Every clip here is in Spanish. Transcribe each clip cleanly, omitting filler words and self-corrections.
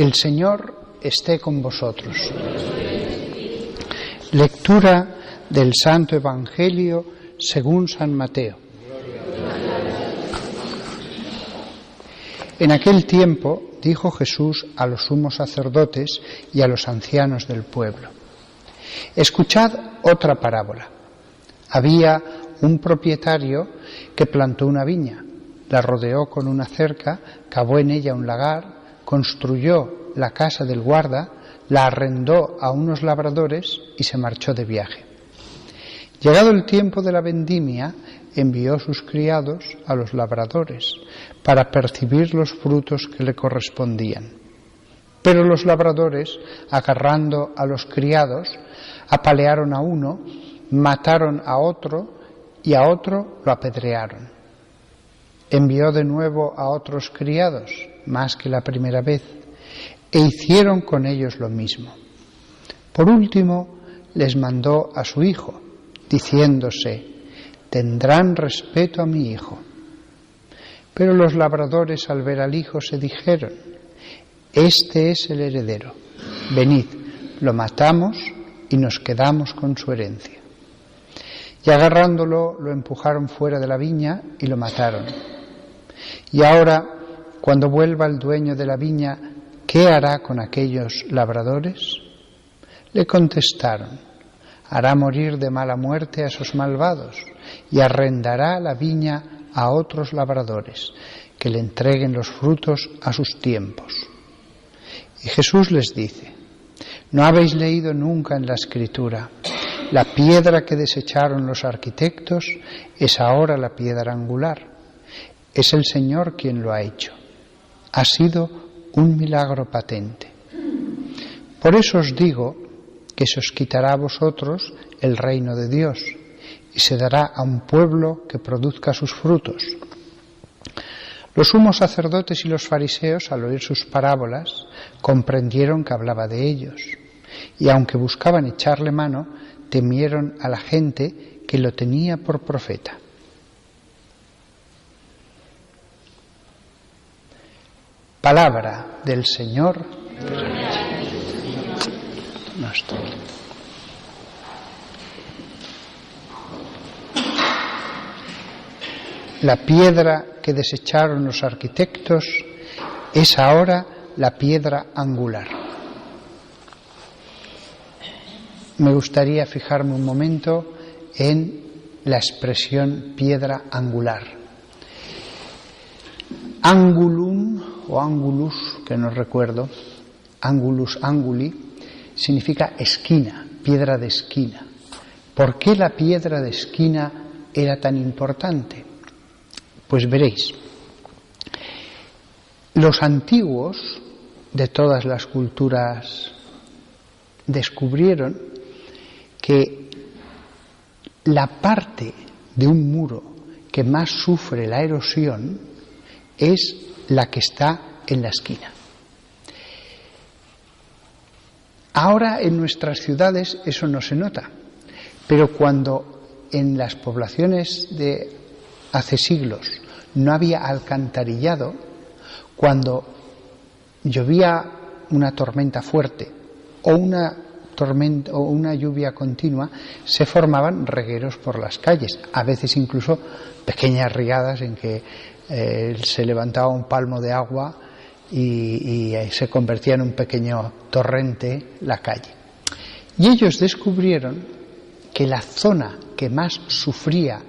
El Señor esté con vosotros. Lectura del Santo Evangelio según San Mateo. En aquel tiempo dijo Jesús a los sumos sacerdotes y a los ancianos del pueblo: escuchad otra parábola. Había un propietario que plantó una viña, la rodeó con una cerca, cavó en ella un lagar, construyó la casa del guarda, la arrendó a unos labradores y se marchó de viaje. Llegado el tiempo de la vendimia, envió sus criados a los labradores para percibir los frutos que le correspondían. Pero los labradores, agarrando a los criados, apalearon a uno, mataron a otro y a otro lo apedrearon. Envió de nuevo a otros criados, más que la primera vez, e hicieron con ellos lo mismo. Por último, les mandó a su hijo, diciéndose: tendrán respeto a mi hijo. Pero los labradores, al ver al hijo, se dijeron: este es el heredero, venid, lo matamos y nos quedamos con su herencia. Y agarrándolo, lo empujaron fuera de la viña y lo mataron. Y ahora, cuando vuelva el dueño de la viña, ¿qué hará con aquellos labradores? Le contestaron: hará morir de mala muerte a esos malvados y arrendará la viña a otros labradores, que le entreguen los frutos a sus tiempos. Y Jesús les dice: ¿no habéis leído nunca en la Escritura: la piedra que desecharon los arquitectos es ahora la piedra angular? Es el Señor quien lo ha hecho. Ha sido un milagro patente. Por eso os digo que se os quitará a vosotros el reino de Dios y se dará a un pueblo que produzca sus frutos. Los sumos sacerdotes y los fariseos, al oír sus parábolas, comprendieron que hablaba de ellos, y aunque buscaban echarle mano, temieron a la gente que lo tenía por profeta. Palabra del Señor. La piedra que desecharon los arquitectos es ahora la piedra angular. Me gustaría fijarme un momento en la expresión piedra angular. Angulum o angulus, que no recuerdo, angulus anguli, significa esquina, piedra de esquina. ¿Por qué la piedra de esquina era tan importante? Pues veréis, los antiguos de todas las culturas descubrieron que la parte de un muro que más sufre la erosión es la que está en la esquina. Ahora en nuestras ciudades eso no se nota, pero cuando en las poblaciones de hace siglos no había alcantarillado, cuando llovía una tormenta fuerte o una lluvia continua, se formaban regueros por las calles, a veces incluso pequeñas riadas en que se levantaba un palmo de agua y se convertía en un pequeño torrente la calle. Y ellos descubrieron que la zona que más sufría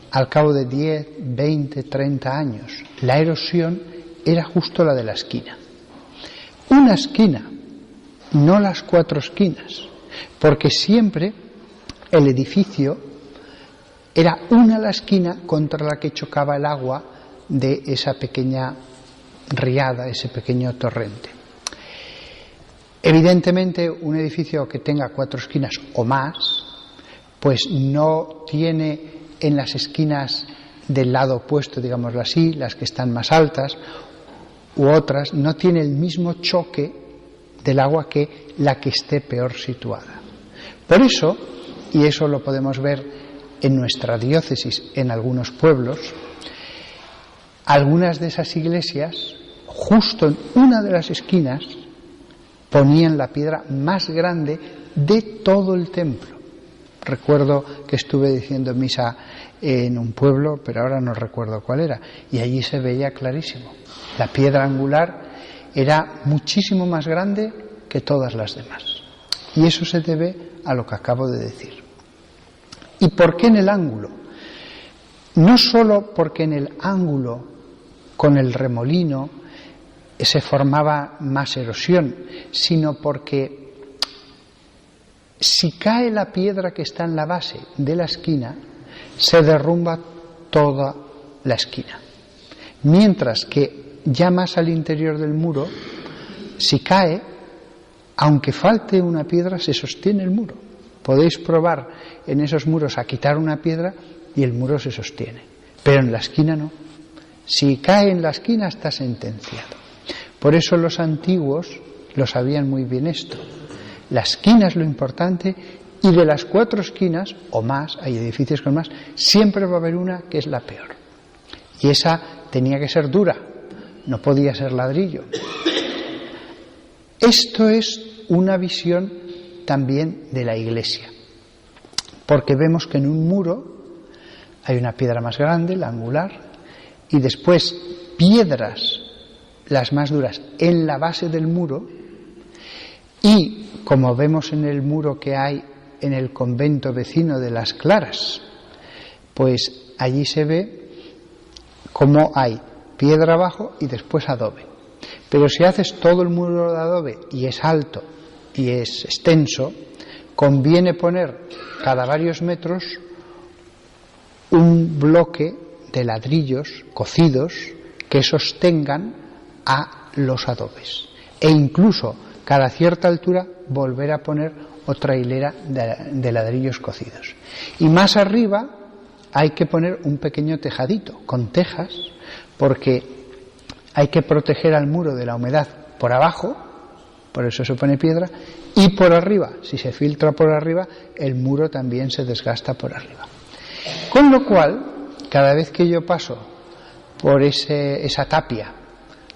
al cabo de 10, 20, 30 años la erosión era justo la de la esquina. Una esquina, no las 4 esquinas, porque siempre el edificio era una la esquina contra la que chocaba el agua de esa pequeña riada, ese pequeño torrente. Evidentemente, un edificio que tenga 4 esquinas o más, pues no tiene en las esquinas del lado opuesto, digámoslo así, las que están más altas u otras, no tiene el mismo choque del agua que la que esté peor situada. Por eso, y eso lo podemos ver en nuestra diócesis, en algunos pueblos, algunas de esas iglesias, justo en una de las esquinas, ponían la piedra más grande de todo el templo. Recuerdo que estuve diciendo misa en un pueblo, pero ahora no recuerdo cuál era, y allí se veía clarísimo. La piedra angular era muchísimo más grande que todas las demás. Y eso se debe a lo que acabo de decir. ¿Y por qué en el ángulo? No solo porque en el ángulo, con el remolino, se formaba más erosión, sino porque si cae la piedra que está en la base de la esquina, se derrumba toda la esquina. Mientras que ya más al interior del muro, si cae, aunque falte una piedra, se sostiene el muro. Podéis probar en esos muros a quitar una piedra y el muro se sostiene. Pero en la esquina no. Si cae en la esquina está sentenciado. Por eso los antiguos lo sabían muy bien esto. La esquina es lo importante y de las 4 esquinas, o más, hay edificios con más, siempre va a haber una que es la peor. Y esa tenía que ser dura, no podía ser ladrillo. Esto es una visión también de la Iglesia, porque vemos que en un muro hay una piedra más grande, la angular, y después piedras, las más duras, en la base del muro, y como vemos en el muro que hay en el convento vecino de Las Claras, pues allí se ve cómo hay piedra abajo y después adobe. Pero si haces todo el muro de adobe y es alto y es extenso, conviene poner cada varios metros un bloque de ladrillos cocidos que sostengan a los adobes. E incluso cada cierta altura volver a poner otra hilera de ladrillos cocidos. Y más arriba hay que poner un pequeño tejadito con tejas, porque hay que proteger al muro de la humedad por abajo, por eso se pone piedra, y por arriba, si se filtra por arriba, el muro también se desgasta por arriba. Con lo cual, cada vez que yo paso por esa tapia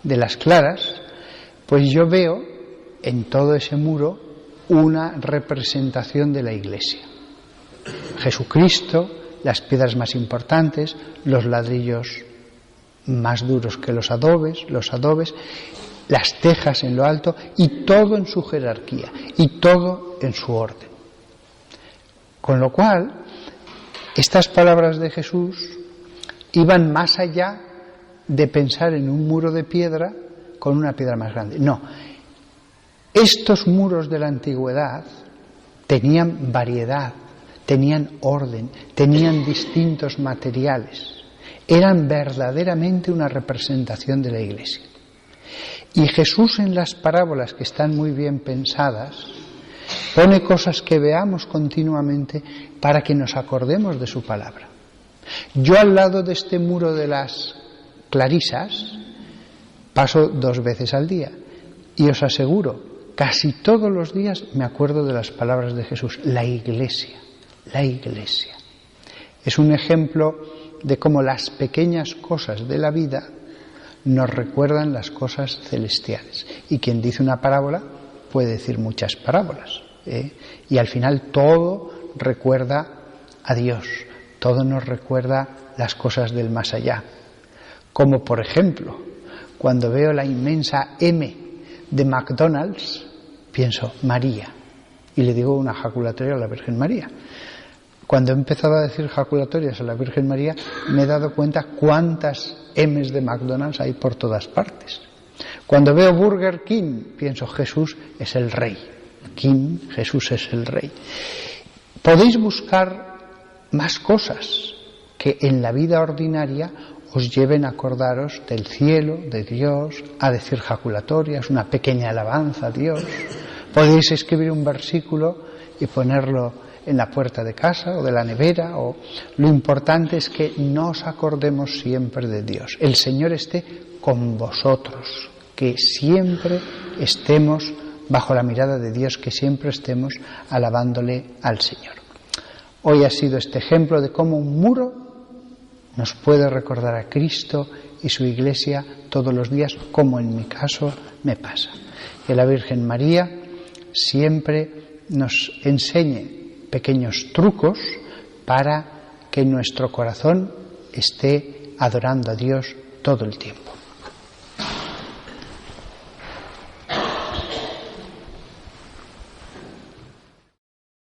de Las Claras, pues yo veo en todo ese muro una representación de la Iglesia. Jesucristo, las piedras más importantes, los ladrillos más duros que los adobes, las tejas en lo alto, y todo en su jerarquía, y todo en su orden. Con lo cual, estas palabras de Jesús iban más allá de pensar en un muro de piedra con una piedra más grande. No, estos muros de la antigüedad tenían variedad, tenían orden, tenían distintos materiales. Eran verdaderamente una representación de la Iglesia. Y Jesús, en las parábolas, que están muy bien pensadas, pone cosas que veamos continuamente para que nos acordemos de su palabra. Yo, al lado de este muro de las Clarisas, paso 2 veces al día y os aseguro, casi todos los días me acuerdo de las palabras de Jesús. La Iglesia, la Iglesia. Es un ejemplo de cómo las pequeñas cosas de la vida nos recuerdan las cosas celestiales. Y quien dice una parábola puede decir muchas parábolas, y al final todo recuerda a Dios, todo nos recuerda las cosas del más allá. Como por ejemplo, cuando veo la inmensa M de McDonald's, pienso María, y le digo una jaculatoria a la Virgen María. Cuando he empezado a decir jaculatorias a la Virgen María, me he dado cuenta cuántas M's de McDonald's hay por todas partes. Cuando veo Burger King, pienso Jesús es el Rey. King, Jesús es el Rey. Podéis buscar más cosas que en la vida ordinaria os lleven a acordaros del cielo, de Dios, a decir jaculatorias, una pequeña alabanza a Dios. Podéis escribir un versículo y ponerlo en la puerta de casa o de la nevera. Lo importante es que nos acordemos siempre de Dios. El Señor esté con vosotros, que siempre estemos bajo la mirada de Dios, que siempre estemos alabándole al Señor. Hoy ha sido este ejemplo de cómo un muro nos puede recordar a Cristo y su Iglesia todos los días, como en mi caso me pasa. Que la Virgen María siempre nos enseñe pequeños trucos para que nuestro corazón esté adorando a Dios todo el tiempo.